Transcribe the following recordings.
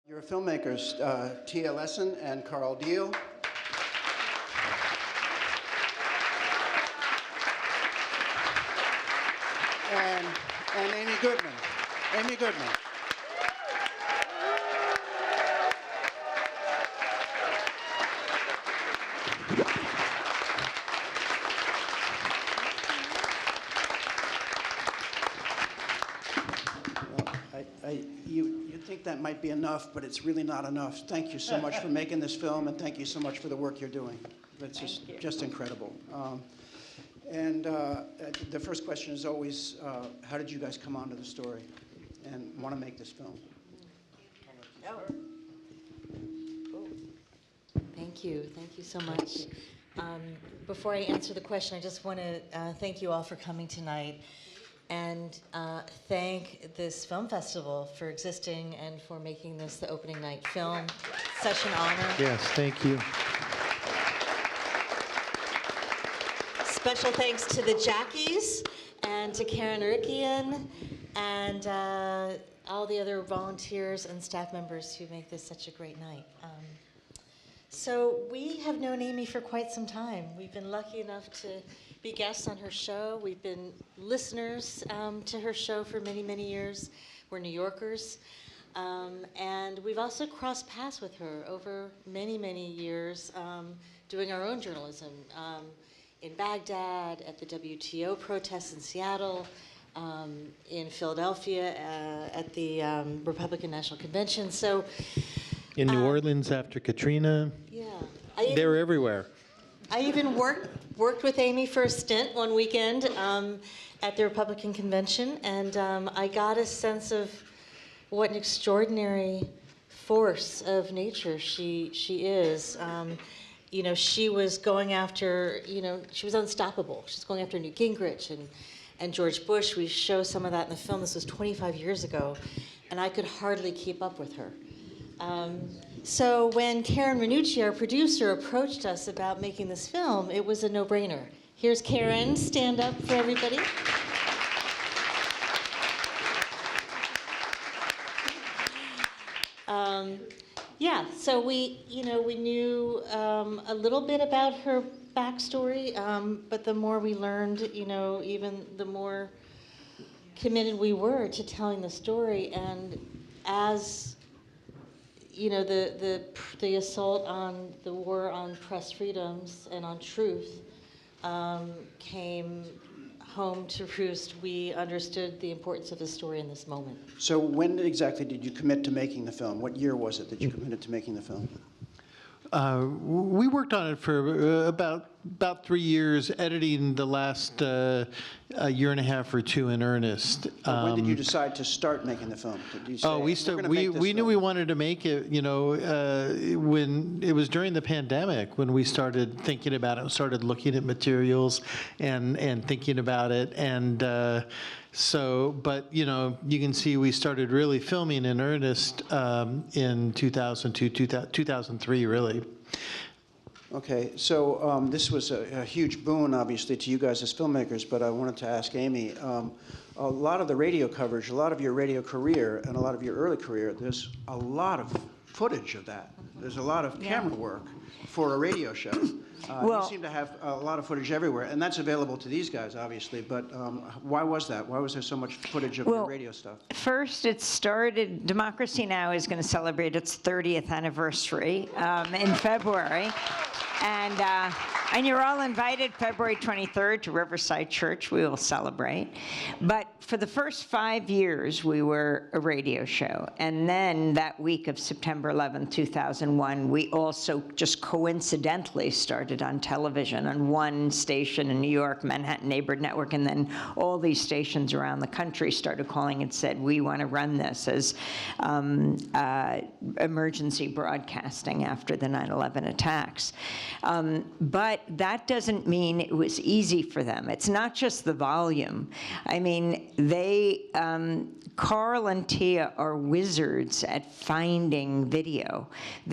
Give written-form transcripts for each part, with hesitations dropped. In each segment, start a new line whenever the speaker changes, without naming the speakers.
Your filmmakers, Tia Lessin and Carl Deal. And Amy Goodman. Amy Goodman. You think that might be enough, but it's really not enough. Thank you so much for making this film, and thank you so much for the work you're doing. It's just incredible. The first question is always, how did you guys come onto the story and want to make this film?
Thank you so much. Before I answer the question, I just want to thank you all for coming tonight, and thank this film festival for existing and for making this the opening night film. Such an honor.
Yes, thank you.
Special thanks to the Jackies and to Karen Urikian and all the other volunteers and staff members who make this such a great night. So we have known Amy for quite some time. We've been lucky enough to be guests on her show. We've been listeners to her show for many, many years. We're New Yorkers. And we've also crossed paths with her over many, many years doing our own journalism in Baghdad, at the WTO protests in Seattle, in Philadelphia at the Republican National Convention. So.
In New Orleans after Katrina.
Yeah.
They're everywhere.
I even worked with Amy for a stint one weekend at the Republican Convention, and I got a sense of what an extraordinary force of nature she is. You know, she was going after, she was unstoppable. She's going after Newt Gingrich and George Bush. We show some of that in the film. This was 25 years ago, and I could hardly keep up with her. So when Karen Minucci, our producer, approached us about making this film, it was a no-brainer. Here's Karen, stand up for everybody. So we knew a little bit about her backstory, but the more we learned, even the more committed we were to telling the story. And as the assault on the war on press freedoms and on truth came home to roost, we understood the importance of the story in this moment.
So when exactly did you commit to making the film? What year was it that you committed to making the film?
We worked on it for about 3 years, editing the last a year and a half or two in earnest.
When did you decide to start making the film? Did you say,
we knew we wanted to make it, when it was during the pandemic when we started thinking about it, started looking at materials and thinking about it. And but you can see we started really filming in earnest in 2002, 2003, really.
Okay, so this was a huge boon, obviously, to you guys as filmmakers, but I wanted to ask Amy, a lot of the radio coverage, a lot of your radio career, and a lot of your early career, there's a lot of footage of that. There's a lot of camera work for a radio show. You seem to have a lot of footage everywhere, and that's available to these guys, obviously, but why was that? Why was there so much footage of your radio stuff?
First, it started, Democracy Now! Is going to celebrate its 30th anniversary in February. And you're all invited February 23rd to Riverside Church. We will celebrate. But for the first 5 years, we were a radio show. And then that week of September 11th, 2001, we also just coincidentally started on television on one station in New York, Manhattan Neighborhood Network, and then all these stations around the country started calling and said, we want to run this as emergency broadcasting after the 9/11 attacks. But that doesn't mean it was easy for them. It's not just the volume. I mean, Carl and Tia are wizards at finding video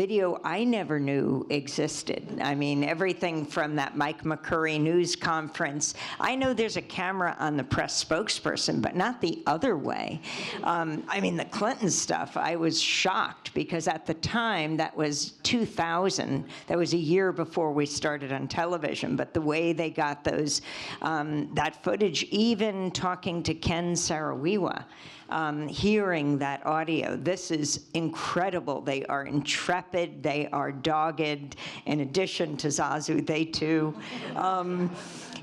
video I never knew existed. I mean, everything from that Mike McCurry news conference. I know there's a camera on the press spokesperson, but not the other way. I mean, the Clinton stuff, I was shocked because at the time, that was 2000. That was a year before we started on television. But the way they got those, that footage, even talking to Ken Saro-Wiwa, hearing that audio. This is incredible. They are intrepid. They are dogged. In addition to Zazu, they too.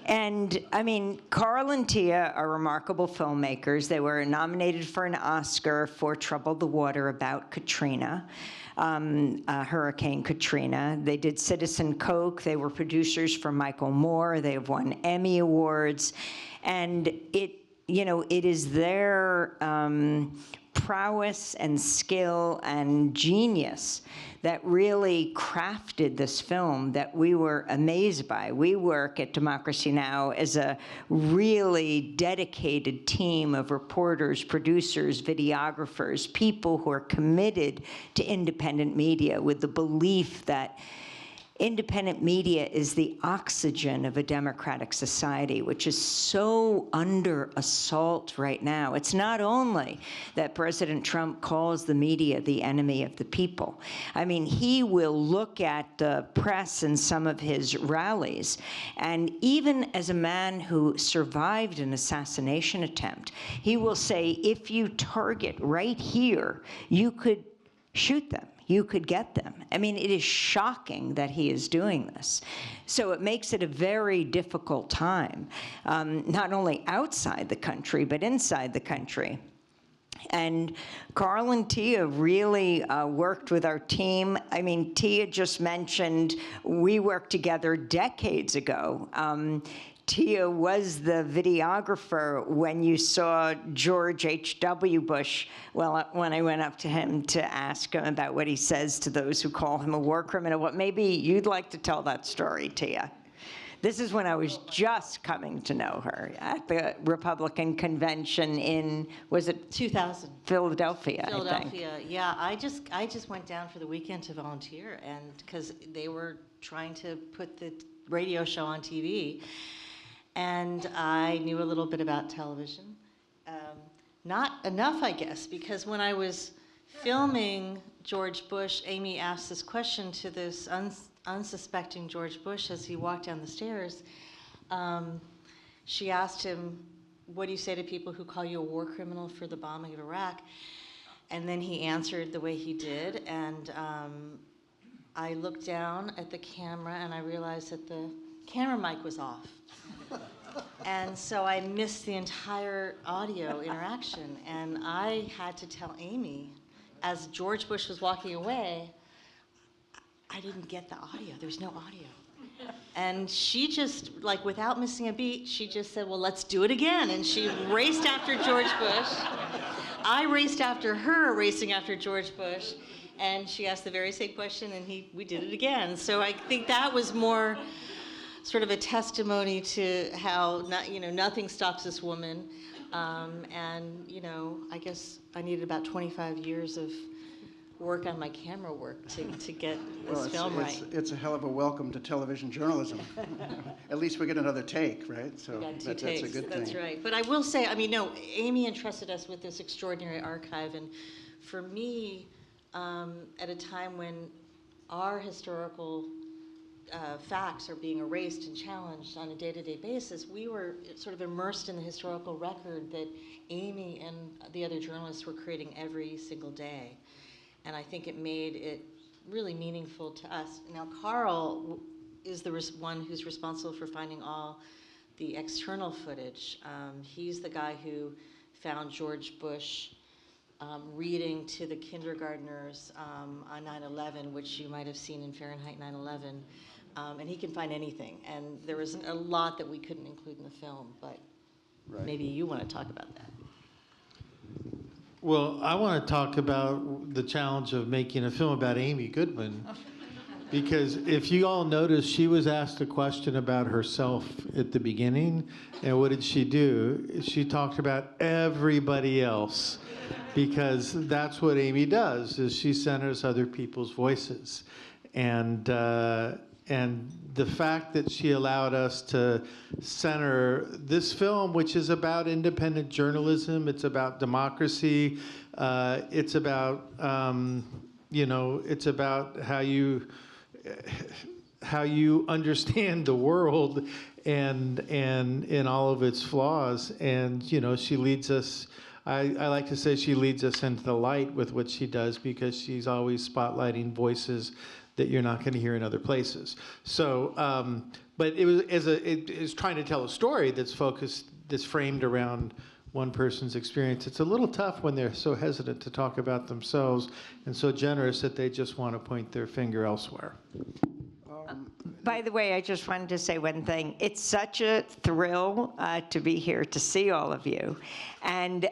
And I mean, Carl and Tia are remarkable filmmakers. They were nominated for an Oscar for Trouble the Water about Katrina. Hurricane Katrina. They did Citizen Coke. They were producers for Michael Moore. They have won Emmy Awards. And it is their prowess and skill and genius that really crafted this film that we were amazed by. We work at Democracy Now! As a really dedicated team of reporters, producers, videographers, people who are committed to independent media with the belief that independent media is the oxygen of a democratic society, which is so under assault right now. It's not only that President Trump calls the media the enemy of the people. I mean, he will look at the press in some of his rallies, and even as a man who survived an assassination attempt, he will say, if you target right here, you could shoot them. You could get them. I mean, it is shocking that he is doing this. So it makes it a very difficult time, not only outside the country, but inside the country. And Carl and Tia really worked with our team. I mean, Tia just mentioned we worked together decades ago. Tia was the videographer when you saw George H.W. Bush, well, when I went up to him to ask him about what he says to those who call him a war criminal. What maybe you'd like to tell that story, Tia. This is when I was just coming to know her at the Republican convention in, was it
2000.
Philadelphia, I think.
Philadelphia, yeah. I just went down for the weekend to volunteer, and because they were trying to put the radio show on TV. And I knew a little bit about television. Not enough, I guess, because when I was filming George Bush, Amy asked this question to this unsuspecting George Bush as he walked down the stairs. She asked him, what do you say to people who call you a war criminal for the bombing of Iraq? And then he answered the way he did, and I looked down at the camera and I realized that the camera mic was off. And so I missed the entire audio interaction, and I had to tell Amy, as George Bush was walking away, I didn't get the audio. There's no audio. And she just, like, without missing a beat, she just said, well, let's do it again. And she raced after George Bush. I raced after her, racing after George Bush. And she asked the very same question, and we did it again. So I think that was more sort of a testimony to how nothing stops this woman, and I guess I needed about 25 years of work on my camera work to get this film right.
It's a hell of a welcome to television journalism. At least we get another take, right? So
We got two
that's
takes.
a good thing.
That's right. But I will say, Amy entrusted us with this extraordinary archive, and for me, at a time when our historical facts are being erased and challenged on a day-to-day basis, we were sort of immersed in the historical record that Amy and the other journalists were creating every single day. And I think it made it really meaningful to us. Now, Carl is the one who's responsible for finding all the external footage. He's the guy who found George Bush reading to the kindergartners on 9/11, which you might have seen in Fahrenheit 9/11. And he can find anything. And there was a lot that we couldn't include in the film, but maybe you want to talk about that.
Well, I want to talk about the challenge of making a film about Amy Goodman. Because if you all notice, she was asked a question about herself at the beginning, and what did she do? She talked about everybody else, because that's what Amy does, is she centers other people's voices. And the fact that she allowed us to center this film, which is about independent journalism, it's about democracy, it's about it's about how you understand the world and in all of its flaws. And she leads us. I like to say she leads us into the light with what she does, because she's always spotlighting voices that you're not going to hear in other places. So, but it is trying to tell a story that's framed around one person's experience. It's a little tough when they're so hesitant to talk about themselves and so generous that they just want to point their finger elsewhere.
By the way, I just wanted to say one thing. It's such a thrill to be here to see all of you. And,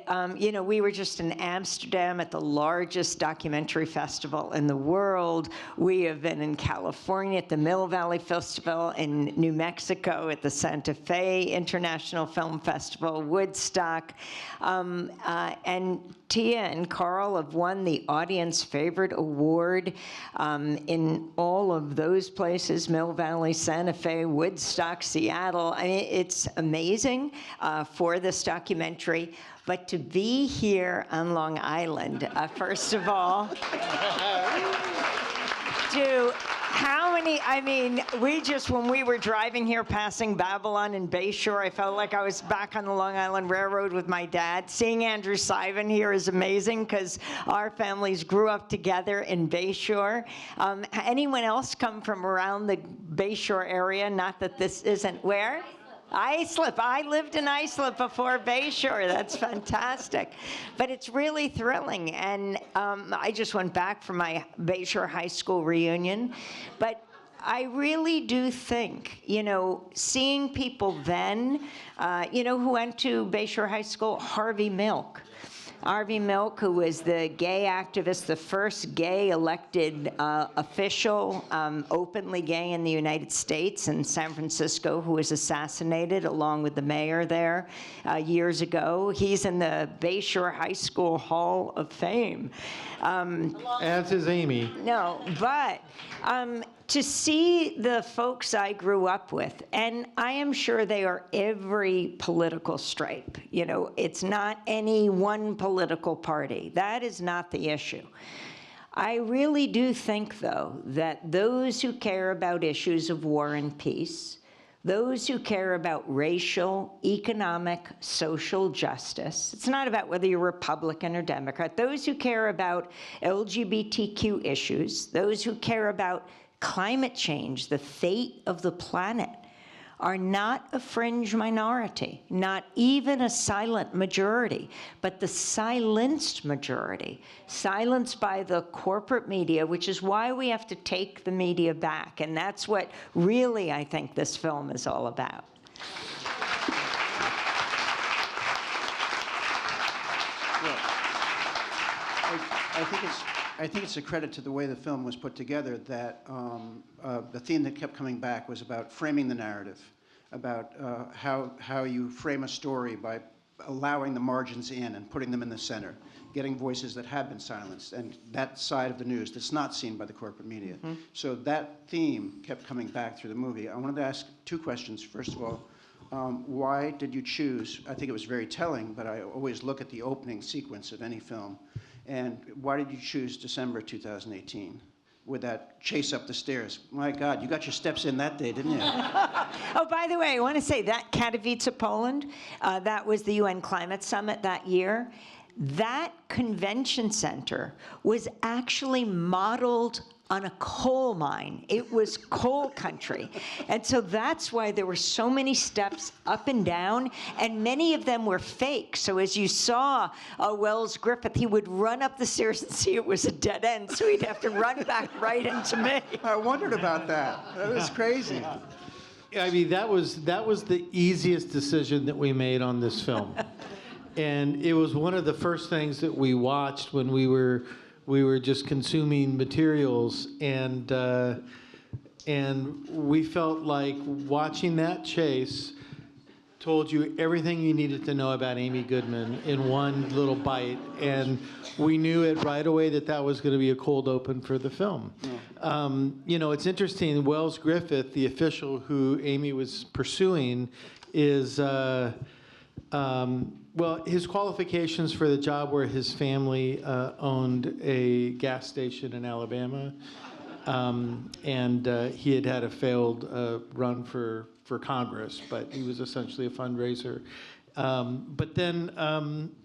we were just in Amsterdam at the largest documentary festival in the world. We have been in California at the Mill Valley Festival, in New Mexico at the Santa Fe International Film Festival, Woodstock. And Tia and Carl have won the Audience Favorite Award in all of those places, Mill Valley, Santa Fe, Woodstock, Seattle. I mean, it's amazing for this documentary. But to be here on Long Island, first of all, when we were driving here passing Babylon and Bayshore, I felt like I was back on the Long Island Railroad with my dad. Seeing Andrew Sivan here is amazing, because our families grew up together in Bayshore. Anyone else come from around the Bayshore area? Not that this isn't where? Islip. I lived in Islip before Bayshore. That's fantastic. But it's really thrilling. And I just went back for my Bayshore High School reunion. But I really do think, seeing people then, who went to Bayshore High School, Harvey Milk. Harvey Milk, who was the gay activist, the first gay elected official, openly gay in the United States, in San Francisco, who was assassinated along with the mayor there years ago. He's in the Bayshore High School Hall of Fame.
As is Amy.
No, but to see the folks I grew up with, and I am sure they are every political stripe. It's not any one political party. That is not the issue. I really do think, though, that those who care about issues of war and peace, those who care about racial, economic, social justice, it's not about whether you're Republican or Democrat, those who care about LGBTQ issues, those who care about climate change, the fate of the planet, are not a fringe minority, not even a silent majority, but the silenced majority, silenced by the corporate media, which is why we have to take the media back. And that's what really I think this film is all about.
I think it's a credit to the way the film was put together that the theme that kept coming back was about framing the narrative, about how you frame a story by allowing the margins in and putting them in the center, getting voices that have been silenced, and that side of the news that's not seen by the corporate media. Mm-hmm. So that theme kept coming back through the movie. I wanted to ask two questions. First of all, why did you choose, I think it was very telling, but I always look at the opening sequence of any film, and why did you choose December 2018 with that chase up the stairs? My God, you got your steps in that day, didn't you?
Oh, by the way, I want to say that Katowice, Poland, that was the UN Climate Summit that year. That convention center was actually modeled on a coal mine. It was coal country. And so that's why there were so many steps up and down, and many of them were fake. So as you saw Wells Griffith, he would run up the stairs and see it was a dead end, so he'd have to run back right into me.
I wondered about that. That was crazy.
I mean, that was the easiest decision that we made on this film. And it was one of the first things that we watched when we were We were just consuming materials, and we felt like watching that chase told you everything you needed to know about Amy Goodman in one little bite, and we knew it right away that that was going to be a cold open for the film. You know, it's interesting, Wells Griffith, the official who Amy was pursuing, is, well, his qualifications for the job were his family owned a gas station in Alabama, and he had had a failed run for Congress, but he was essentially a fundraiser. But then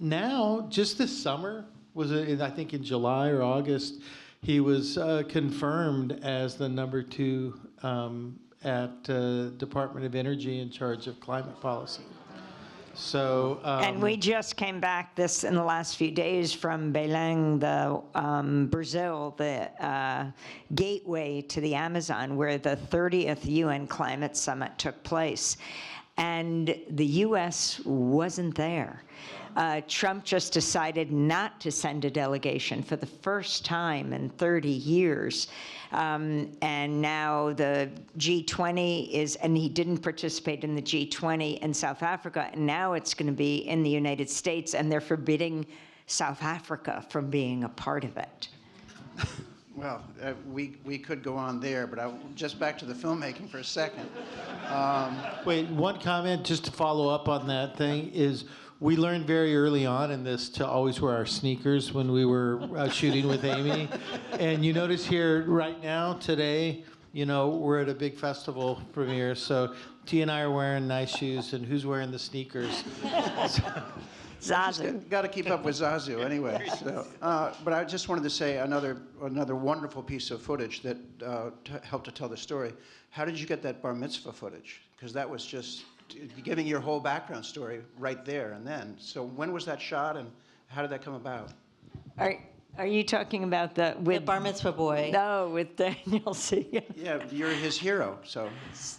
now, just this summer, I think in July or August, he was confirmed as the #2 at Department of Energy in charge of climate policy. So,
and we just came back in the last few days from Belém, Brazil, the gateway to the Amazon, where the 30th UN Climate Summit took place. And the U.S. wasn't there. Trump just decided not to send a delegation for the first time in 30 years. And now the G20 and he didn't participate in the G20 in South Africa, and now it's going to be in the United States, and they're forbidding South Africa from being a part of it.
Well, we could go on there, but just back to the filmmaking for a second.
wait, one comment just to follow up on that thing is we learned very early on in this to always wear our sneakers when we were shooting with Amy. And you notice here right now, today, you know, we're at a big festival premiere, so T and I are wearing nice shoes, and who's wearing the sneakers?
Zazu.
Got to keep up with Zazu anyway. So, but I just wanted to say another wonderful piece of footage that helped to tell the story. How did you get that bar mitzvah footage? Because that was just giving your whole background story right there and then. So when was that shot, and how did that come about?
Are you talking about the
bar mitzvah boy.
No, with Daniel C.
Yeah, you're his hero, so.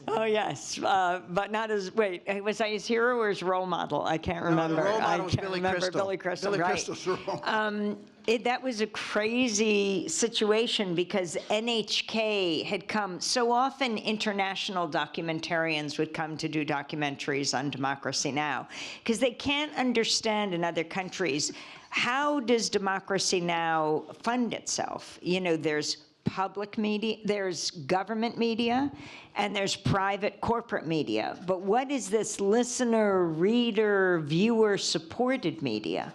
Oh, yes, but not as, wait, was I his hero or his role model? I can't remember.
No, the role model
I
was
can't
Billy
remember.
Crystal.
Billy Crystal,
Billy
right.
Crystal's the role model.
That was a crazy situation because NHK had come. So often international documentarians would come to do documentaries on Democracy Now! Because they can't understand in other countries, how does Democracy Now! Fund itself? You know, there's public media, there's government media, and there's private corporate media. But what is this listener, reader, viewer supported media?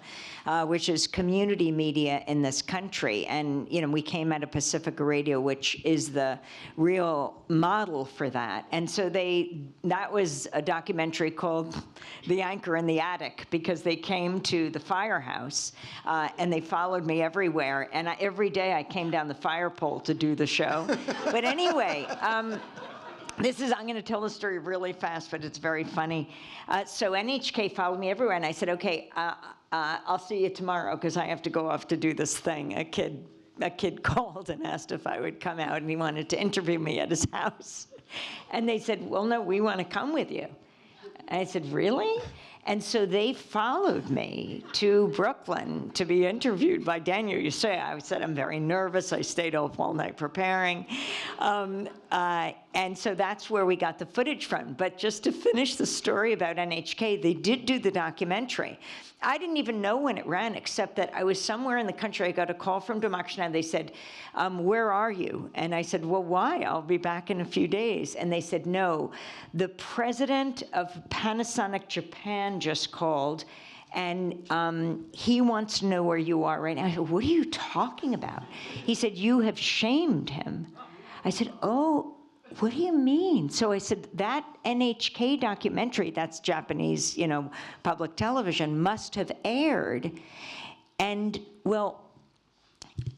Which is community media in this country. And, you know, we came out of Pacifica Radio, which is the real model for that. And so that was a documentary called The Anchor in the Attic, because they came to the firehouse and they followed me everywhere. And every day I came down the fire pole to do the show. But anyway, I'm going to tell the story really fast, but it's very funny. So NHK followed me everywhere, and I said, okay, I'll see you tomorrow because I have to go off to do this thing. A kid called and asked if I would come out, and he wanted to interview me at his house. And they said, well, no, we want to come with you. And I said, really? And so they followed me to Brooklyn to be interviewed by Daniel. You say, I said, I'm very nervous. I stayed up all night preparing. And so that's where we got the footage from. But just to finish the story about NHK, they did do the documentary. I didn't even know when it ran, except that I was somewhere in the country. I got a call from Democracy Now! They said, where are you? And I said, well, why? I'll be back in a few days. And they said, no, the president of Panasonic Japan just called, and he wants to know where you are right now. I said, what are you talking about? He said, you have shamed him. I said, oh, what do you mean? So I said, that NHK documentary, that's Japanese, you know, public television, must have aired. And, well,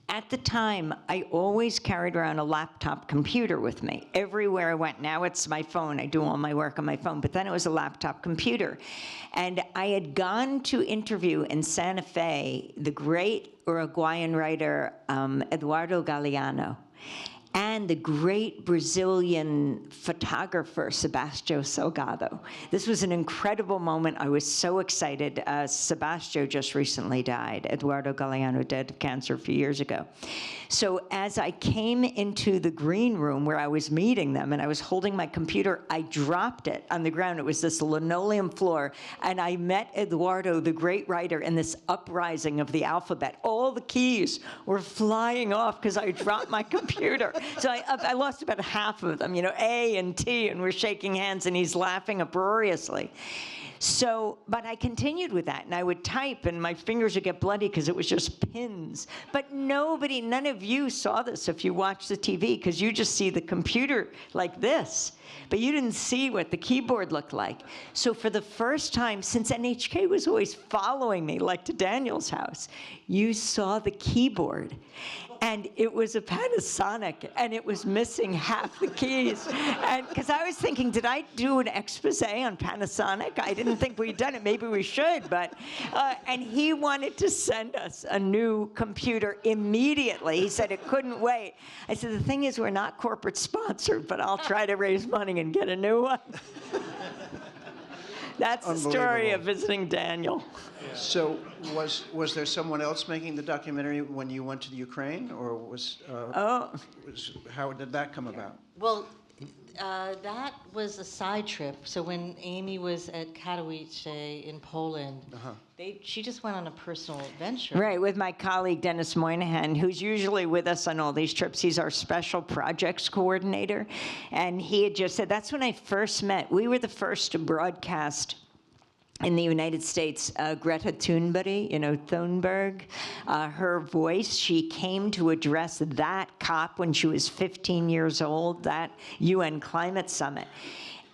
at the time, I always carried around a laptop computer with me everywhere I went. Now it's my phone. I do all my work on my phone. But then it was a laptop computer. And I had gone to interview in Santa Fe the great Uruguayan writer Eduardo Galeano. and the great Brazilian photographer, Sebastião Salgado. This was an incredible moment. I was so excited. Sebastião just recently died. Eduardo Galeano died of cancer a few years ago. So as I came into the green room where I was meeting them and I was holding my computer, I dropped it on the ground. It was this linoleum floor, and I met Eduardo, the great writer, in this uprising of the alphabet. All the keys were flying off because I dropped my computer. So I lost about half of them, A and T, and we're shaking hands, and he's laughing uproariously. So, but I continued with that, and I would type, and my fingers would get bloody because it was just pins. But none of you saw this if you watched the TV, because you just see the computer like this. But you didn't see what the keyboard looked like. So for the first time, since NHK was always following me, like to Daniel's house, you saw the keyboard. And it was a Panasonic, and it was missing half the keys. And because I was thinking, did I do an expose on Panasonic? I didn't think we'd done it. Maybe we should, but and he wanted to send us a new computer immediately. He said it couldn't wait. I said, the thing is, we're not corporate sponsored, but I'll try to raise money and get a new one. That's the story of visiting Daniel.
So was there someone else making the documentary when you went to the Ukraine, or how did that come about?
Well, that was a side trip. So when Amy was at Katowice in Poland, she just went on a personal adventure.
Right, with my colleague Dennis Moynihan, who's usually with us on all these trips. He's our special projects coordinator. And he had just said, that's when I first met. We were the first to broadcast in the United States, Greta Thunberg, Thunberg, her voice. She came to address that COP when she was 15 years old, that UN climate summit.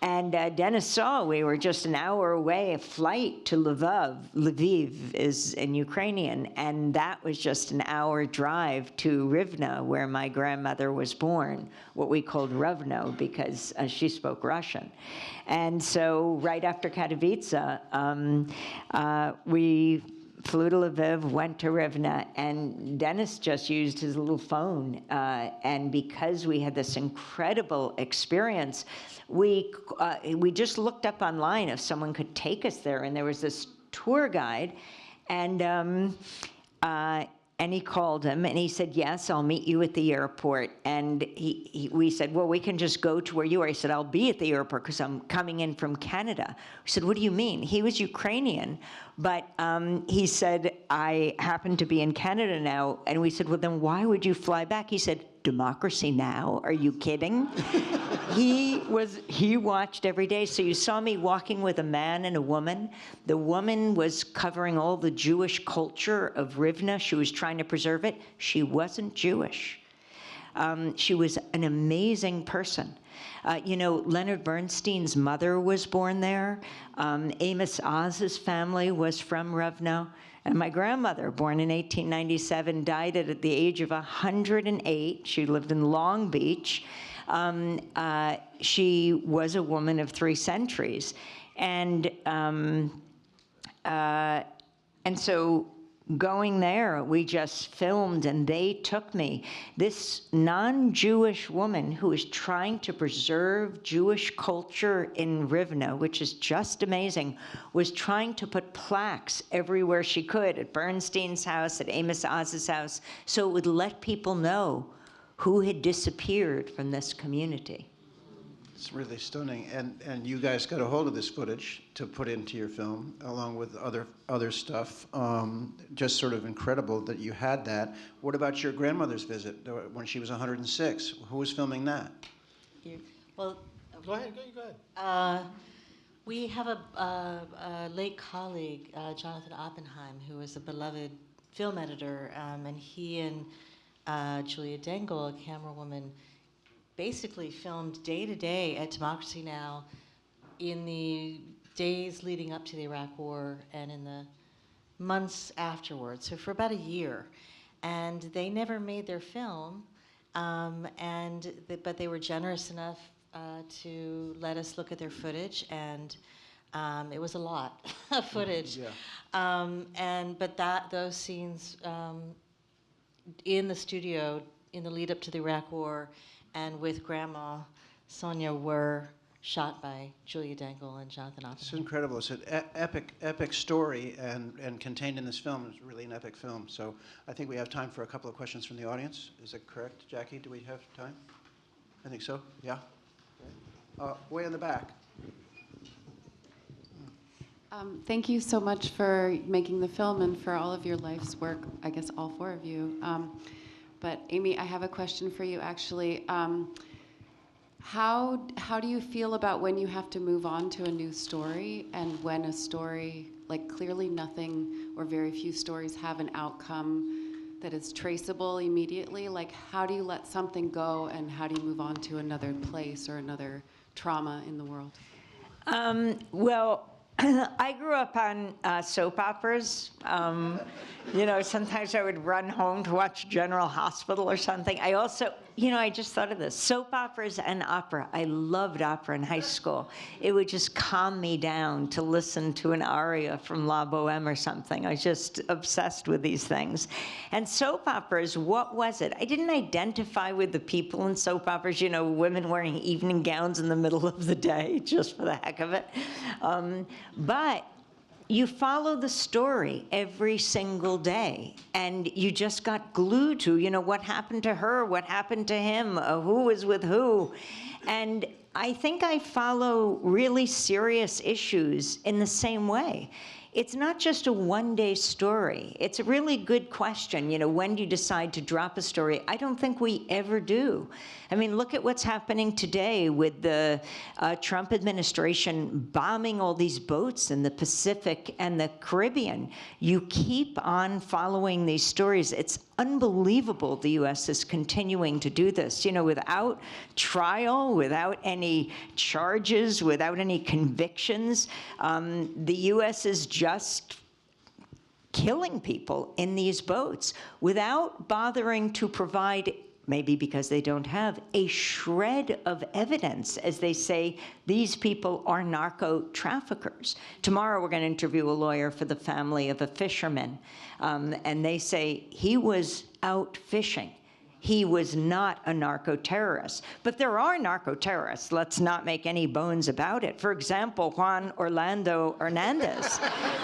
And Dennis saw we were just an hour away, a flight to Lviv is in Ukrainian, and that was just an hour drive to Rivne, where my grandmother was born, what we called Rovno, because she spoke Russian. And so right after Katowice, we flew to Lviv, went to Rivne, and Dennis just used his little phone. And because we had this incredible experience, we just looked up online if someone could take us there, and there was this tour guide, and he called him, and he said, yes, I'll meet you at the airport. And we said, well, we can just go to where you are. He said, I'll be at the airport because I'm coming in from Canada. We said, what do you mean? He was Ukrainian, but he said, I happen to be in Canada now. And we said, well, then why would you fly back? He said, Democracy Now? Are you kidding? He watched every day. So you saw me walking with a man and a woman. The woman was covering all the Jewish culture of Rivne. She was trying to preserve it. She wasn't Jewish. She was an amazing person. Leonard Bernstein's mother was born there. Amos Oz's family was from Rivne. And my grandmother, born in 1897, died at the age of 108. She lived in Long Beach. She was a woman of 3 centuries. And so going there, we just filmed, and they took me. This non-Jewish woman who is trying to preserve Jewish culture in Rivne, which is just amazing, was trying to put plaques everywhere she could, at Bernstein's house, at Amos Oz's house, so it would let people know who had disappeared from this community.
It's really stunning, and you guys got a hold of this footage to put into your film, along with other stuff. Just sort of incredible that you had that. What about your grandmother's visit when she was 106? Who was filming that?
Well,
Go ahead.
we have a late colleague, Jonathan Oppenheim, who was a beloved film editor, and he and Julia Dengel, a camera woman, basically filmed day to day at Democracy Now! In the days leading up to the Iraq War and in the months afterwards, so for about a year. And they never made their film, but they were generous enough to let us look at their footage, and it was a lot of footage.
Yeah.
But those scenes in the studio in the lead up to the Iraq War and with Grandma Sonia were shot by Julia Dangle and Jonathan
It's
Oppenheimer.
incredible. It's an epic story, and contained in this film is really an epic film. So I think we have time for a couple of questions from the audience. Is that correct, Jackie? Do we have time? I think so. Yeah. Way in the back.
Thank you so much for making the film and for all of your life's work, I guess all four of you. But Amy, I have a question for you actually. How do you feel about when you have to move on to a new story and when a story, like clearly nothing or very few stories have an outcome that is traceable immediately? Like how do you let something go and how do you move on to another place or another trauma in the world?
Well, I grew up on soap operas. Sometimes I would run home to watch General Hospital or something. I also, I just thought of this. Soap operas and opera. I loved opera in high school. It would just calm me down to listen to an aria from La Boheme or something. I was just obsessed with these things. And soap operas, what was it? I didn't identify with the people in soap operas, women wearing evening gowns in the middle of the day, just for the heck of it. But you follow the story every single day, and you just got glued to, what happened to her, what happened to him, who was with who. And I think I follow really serious issues in the same way. It's not just a one-day story. It's a really good question, when do you decide to drop a story? I don't think we ever do. I mean, look at what's happening today with the Trump administration bombing all these boats in the Pacific and the Caribbean. You keep on following these stories. It's unbelievable the U.S. is continuing to do this, without trial, without any charges, without any convictions. The U.S. is just killing people in these boats without bothering to provide, maybe because they don't have, a shred of evidence, as they say these people are narco traffickers. Tomorrow we're going to interview a lawyer for the family of a fisherman, and they say he was out fishing. He was not a narco-terrorist. But there are narco-terrorists. Let's not make any bones about it. For example, Juan Orlando Hernandez,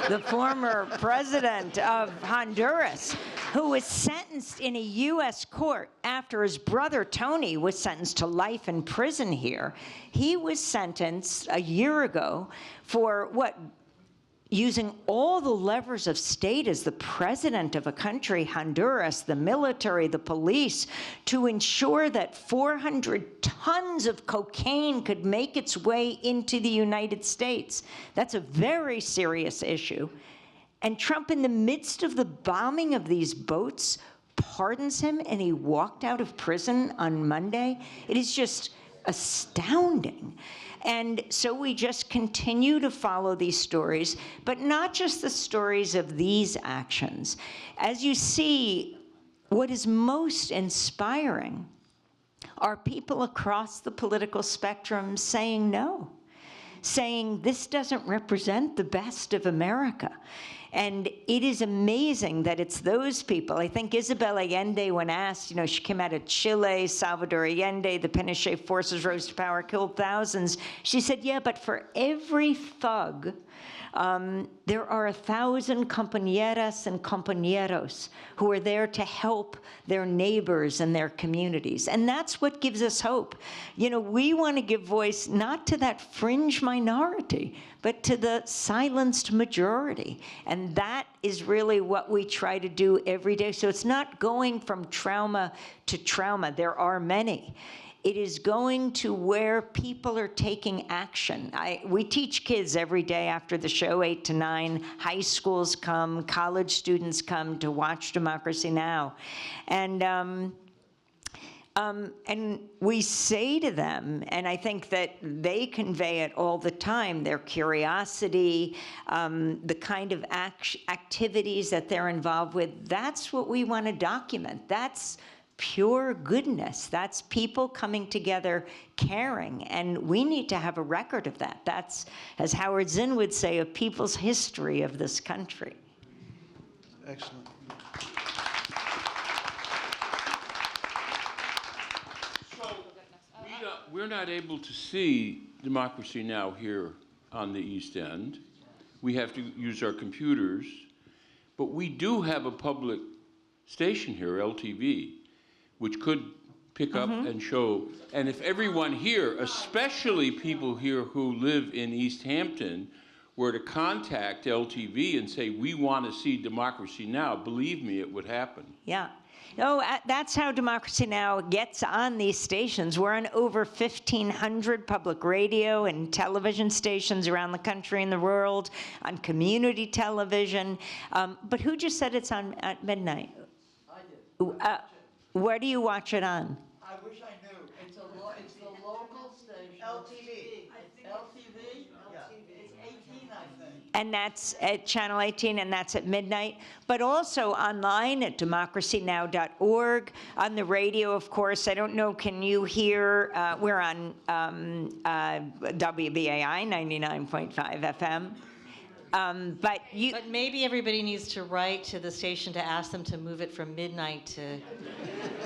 the former president of Honduras, who was sentenced in a U.S. court after his brother Tony was sentenced to life in prison here. He was sentenced a year ago for what? Using all the levers of state as the president of a country, Honduras, the military, the police, to ensure that 400 tons of cocaine could make its way into the United States. That's a very serious issue. And Trump, in the midst of the bombing of these boats, pardons him, and he walked out of prison on Monday. It is just astounding. And so we just continue to follow these stories, but not just the stories of these actions. As you see, what is most inspiring are people across the political spectrum saying no, saying this doesn't represent the best of America. And it is amazing that it's those people. I think Isabel Allende, when asked, she came out of Chile, Salvador Allende, the Pinochet forces rose to power, killed thousands. She said, yeah, but for every thug, there are 1,000 compañeras and compañeros who are there to help their neighbors and their communities. And that's what gives us hope. We want to give voice not to that fringe minority, but to the silenced majority. And that is really what we try to do every day. So it's not going from trauma to trauma. There are many. It is going to where people are taking action. We teach kids every day after the show, 8 to 9. High schools come, college students come to watch Democracy Now! And we say to them, and I think that they convey it all the time, their curiosity, the kind of activities that they're involved with, that's what we want to document. That's pure goodness. That's people coming together, caring, and we need to have a record of that. That's, as Howard Zinn would say, a people's history of this country.
Excellent.
we're not able to see Democracy Now! Here on the East End. We have to use our computers. But we do have a public station here, LTV, which could pick up and show. And if everyone here, especially people here who live in East Hampton, were to contact LTV and say, we want to see Democracy Now!, believe me, it would happen.
Yeah. No, that's how Democracy Now! Gets on these stations. We're on over 1,500 public radio and television stations around the country and the world, on community television. But who just said it's on at midnight?
I did.
Where do you watch it on?
I wish I knew. It's the local station. LTV. LTV? Yeah. It's 18, I think.
And that's at Channel 18, and that's at midnight. But also online at democracynow.org. On the radio, of course. I don't know, can you hear? We're on WBAI 99.5 FM. But
maybe everybody needs to write to the station to ask them to move it from midnight to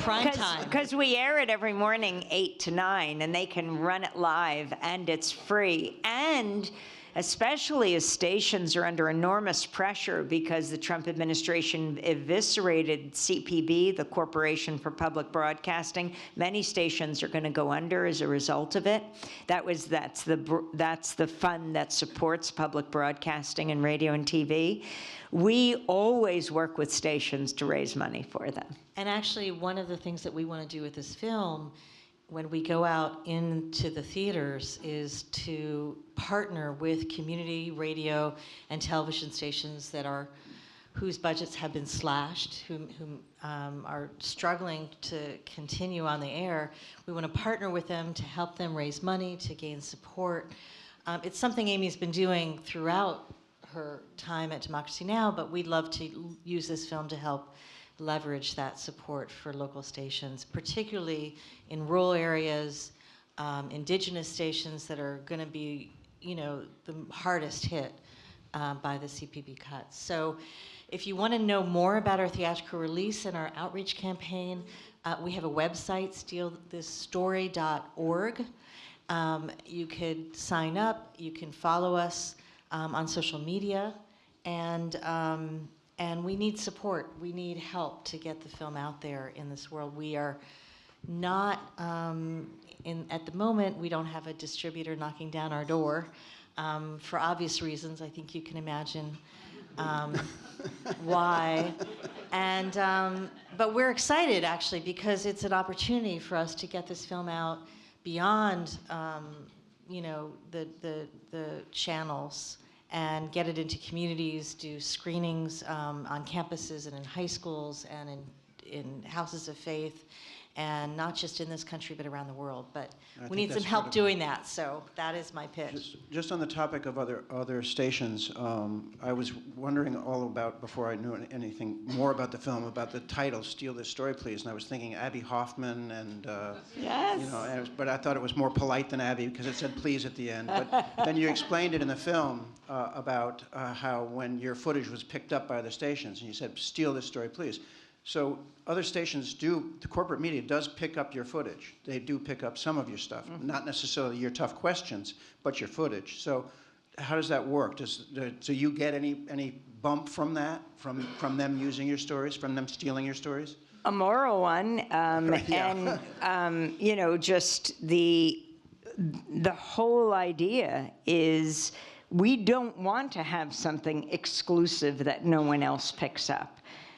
prime time.
Because we air it every morning, 8 to 9, and they can run it live, and it's free. And especially as stations are under enormous pressure because the Trump administration eviscerated CPB, the Corporation for Public Broadcasting. Many stations are going to go under as a result of it. That's the fund that supports public broadcasting and radio and TV. We always work with stations to raise money for them.
And actually, one of the things that we want to do with this film when we go out into the theaters is to partner with community radio and television stations whose budgets have been slashed, who are struggling to continue on the air. We want to partner with them to help them raise money, to gain support. It's something Amy's been doing throughout her time at Democracy Now!, but we'd love to use this film to help leverage that support for local stations, particularly in rural areas, indigenous stations that are going to be, the hardest hit by the CPB cuts. So if you want to know more about our theatrical release and our outreach campaign, we have a website, stealthisstory.org. You could sign up, you can follow us on social media, and we need support. We need help to get the film out there in this world. We are not, at the moment, we don't have a distributor knocking down our door for obvious reasons. I think you can imagine why. But we're excited, actually, because it's an opportunity for us to get this film out beyond, the channels, and get it into communities, do screenings on campuses and in high schools and in houses of faith, and not just in this country but around the world. But we need some help doing that, so that is my pitch.
Just on the topic of other stations, I was wondering all about, before I knew anything more about the film, about the title, Steal This Story, Please, and I was thinking Abby Hoffman and,
Yes.
but I thought it was more polite than Abby because it said please at the end. But then you explained it in the film about how when your footage was picked up by the stations, and you said, steal this story, please. So other stations the corporate media does pick up your footage. They do pick up some of your stuff, not necessarily your tough questions, but your footage. So how does that work? Do you get any bump from that, from them using your stories, from them stealing your stories?
A moral one,
Yeah.
and just the whole idea is we don't want to have something exclusive that no one else picks up.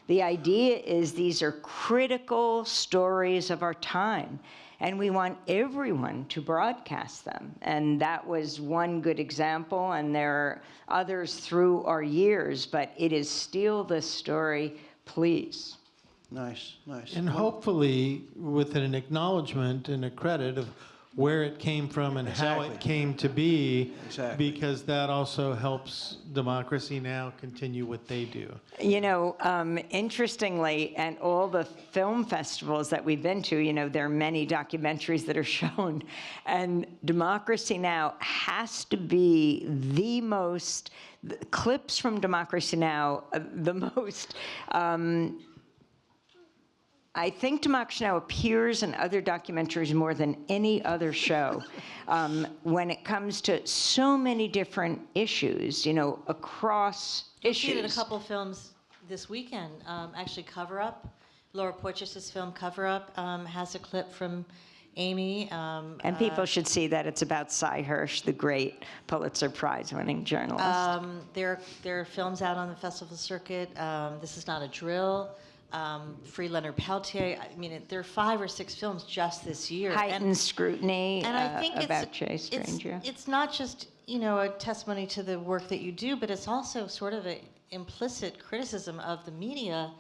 The idea is these are critical stories of our time, and we want everyone to broadcast them. And that was one good example, and there are others through our years, but it is Steal This Story, Please.
Nice, nice.
And hopefully with an acknowledgement and a credit of where it came from and how
Exactly.
it came to be,
Exactly.
because that also helps Democracy Now! Continue what they do.
Interestingly, at all the film festivals that we've been to, there are many documentaries that are shown, and Democracy Now! Has to be the clips from Democracy Now!, the most I think Democracy Now! Appears in other documentaries more than any other show when it comes to so many different issues, across
You'll
issues.
see it in a couple films this weekend. Actually, Cover Up, Laura Poitras' film Cover Up has a clip from Amy.
And people should see that it's about Cy Hirsch, the great Pulitzer Prize-winning journalist.
There are films out on the festival circuit. This Is Not a Drill. Free Leonard Peltier. I mean, there are 5 or 6 films just this year.
Heightened scrutiny
and I think
about Jay Stranger.
It's not just a testimony to the work that you do, but it's also sort of an implicit criticism of the media,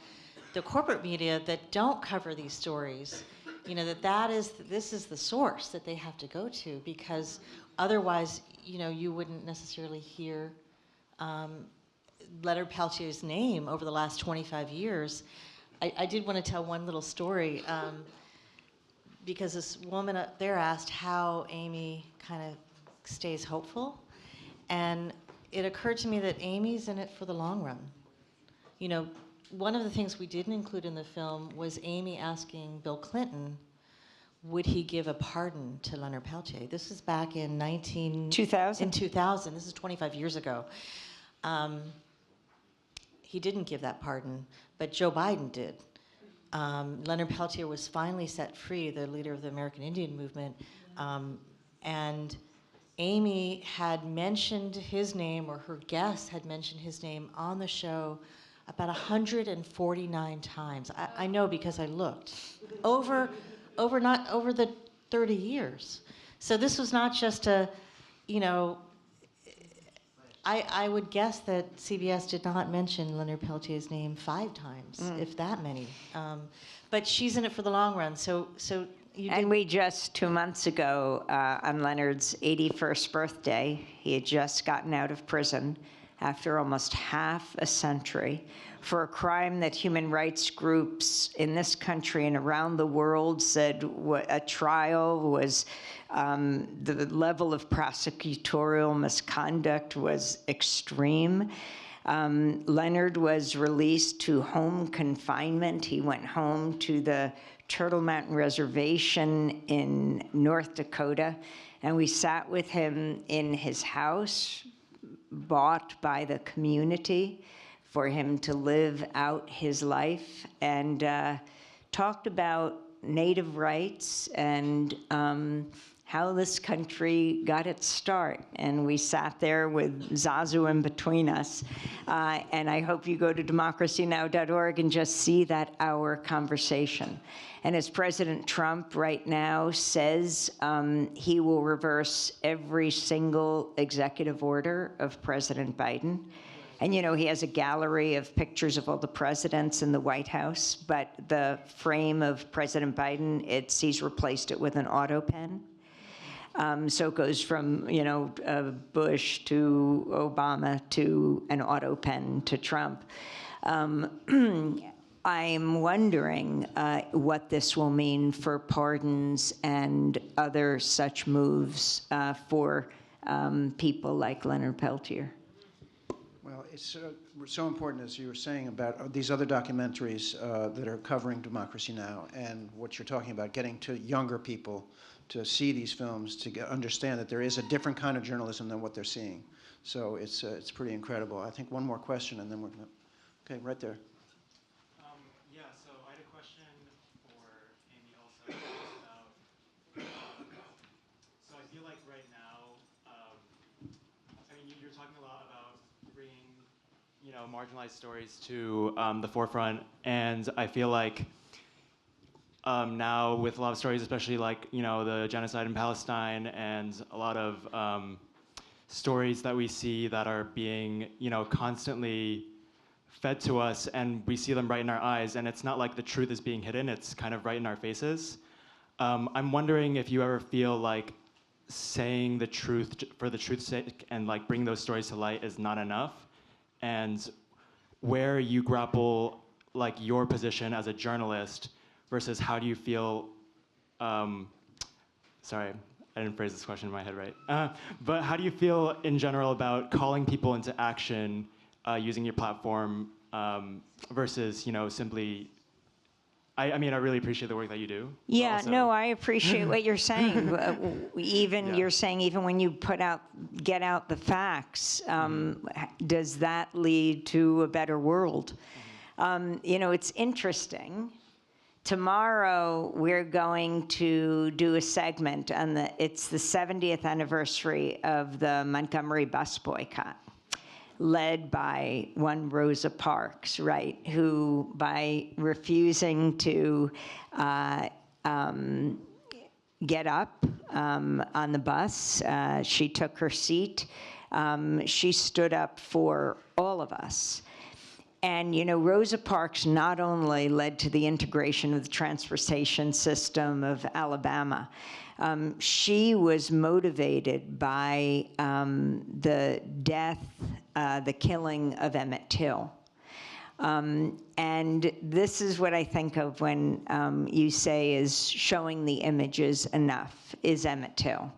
the corporate media that don't cover these stories. This is the source that they have to go to, because otherwise, you wouldn't necessarily hear Leonard Peltier's name over the last 25 years. I did want to tell one little story, because this woman up there asked how Amy kind of stays hopeful. And it occurred to me that Amy's in it for the long run. One of the things we didn't include in the film was Amy asking Bill Clinton, would he give a pardon to Leonard Peltier? This is back in
2000?
In 2000. This is 25 years ago. He didn't give that pardon, but Joe Biden did. Leonard Peltier was finally set free, the leader of the American Indian movement, and Amy had mentioned his name, or her guests had mentioned his name on the show about 149 times. I know because I looked over the 30 years. So this was not just I would guess that CBS did not mention Leonard Peltier's name 5 times, if that many. But she's in it for the long run. So
and we just 2 months ago, on Leonard's 81st birthday, he had just gotten out of prison after almost half a century for a crime that human rights groups in this country and around the world said a trial was, the level of prosecutorial misconduct was extreme. Leonard was released to home confinement. He went home to the Turtle Mountain Reservation in North Dakota, and we sat with him in his house, bought by the community for him to live out his life, and talked about Native rights and how this country got its start. And we sat there with Zazu in between us. And I hope you go to democracynow.org and just see that hour conversation. And as President Trump right now says, he will reverse every single executive order of President Biden. And he has a gallery of pictures of all the presidents in the White House, but the frame of President Biden, he's replaced it with an auto pen. So it goes from, Bush to Obama to an auto pen to Trump. I'm wondering what this will mean for pardons and other such moves for people like Leonard Peltier.
Well, it's so important, as you were saying, about these other documentaries that are covering Democracy Now! And what you're talking about, getting to younger people to see these films, to understand that there is a different kind of journalism than what they're seeing. So it's pretty incredible. I think one more question, and then we're going to... Okay, right there.
Yeah, so I had a question for Amy also about... so I feel like right now, you're talking a lot about bringing, marginalized stories to the forefront, and I feel like now with a lot of stories, especially like, the genocide in Palestine and a lot of stories that we see that are being, constantly fed to us, and we see them right in our eyes, and it's not like the truth is being hidden, it's kind of right in our faces. I'm wondering if you ever feel like saying the truth for the truth's sake and like bring those stories to light is not enough, and where you grapple like your position as a journalist versus how do you feel, sorry, I didn't phrase this question in my head right, but how do you feel in general about calling people into action using your platform versus, simply I mean, I really appreciate the work that you do.
Yeah,
also.
no, I appreciate what you're saying. Even
Yeah.
you're saying even when you get out the facts, does that lead to a better world? You know, it's interesting. Tomorrow we're going to do a segment on it's the 70th anniversary of the Montgomery bus boycott, led by one Rosa Parks, right, who by refusing to get up on the bus, she took her seat. She stood up for all of us. And, you know, Rosa Parks not only led to the integration of the transportation system of Alabama, she was motivated by the death, the killing of Emmett Till. And this is what I think of when you say is showing the images enough, is Emmett Till.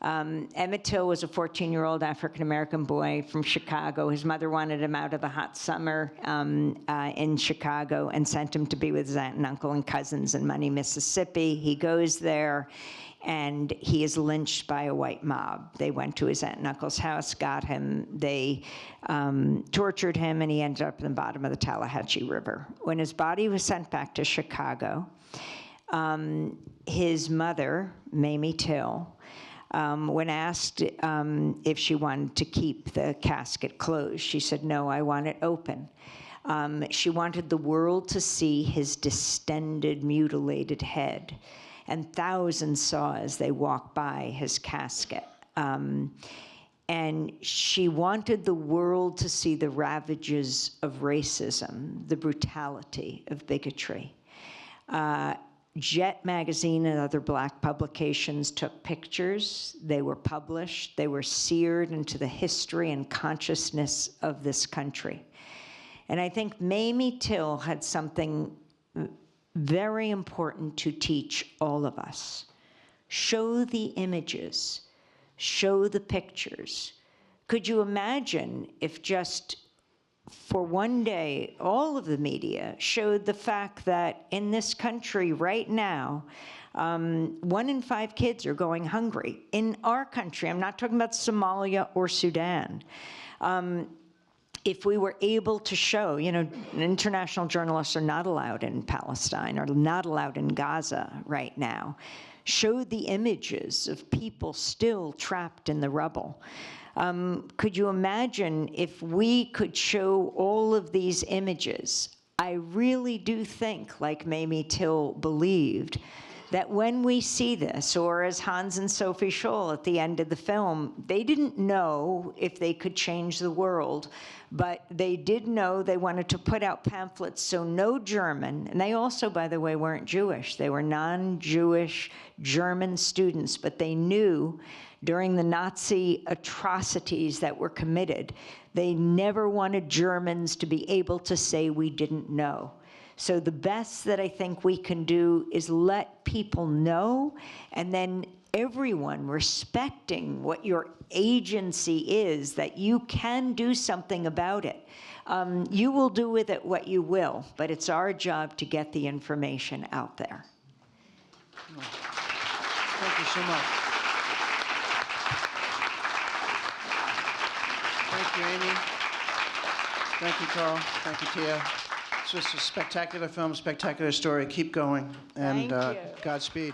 Emmett Till was a 14-year-old African-American boy from Chicago. His mother wanted him out of the hot summer in Chicago and sent him to be with his aunt and uncle and cousins in Money, Mississippi. He goes there, and he is lynched by a white mob. They went to his aunt and uncle's house, got him. They tortured him, and he ended up in the bottom of the Tallahatchie River. When his body was sent back to Chicago, his mother, Mamie Till, when asked if she wanted to keep the casket closed, she said, "No, I want it open." She wanted the world to see his distended, mutilated head, and thousands saw as they walked by his casket. And she wanted the world to see the ravages of racism, the brutality of bigotry. Jet magazine and other black publications took pictures. They were published. They were seared into the history and consciousness of this country. And I think Mamie Till had something very important to teach all of us. Show the images. Show the pictures. Could you imagine if just for one day, all of the media showed the fact that in this country right now, 1 in 5 kids are going hungry. In our country, I'm not talking about Somalia or Sudan. If we were able to show, you know, international journalists are not allowed in Palestine, or not allowed in Gaza right now, showed the images of people still trapped in the rubble. Could you imagine if we could show all of these images? I really do think, like Mamie Till believed, that when we see this, or as Hans and Sophie Scholl at the end of the film, they didn't know if they could change the world, but they did know they wanted to put out pamphlets so no German, and they also, by the way, weren't Jewish. They were non-Jewish German students, but they knew during the Nazi atrocities that were committed, they never wanted Germans to be able to say we didn't know. So the best that I think we can do is let people know, and then everyone respecting what your agency is, that you can do something about it. You will do with it what you will, but it's our job to get the information out there.
Thank you so much. Thank you, Amy. Thank you, Carl. Thank you, Tia. It's just a spectacular film, spectacular story. Keep going, and
Thank you.
Godspeed.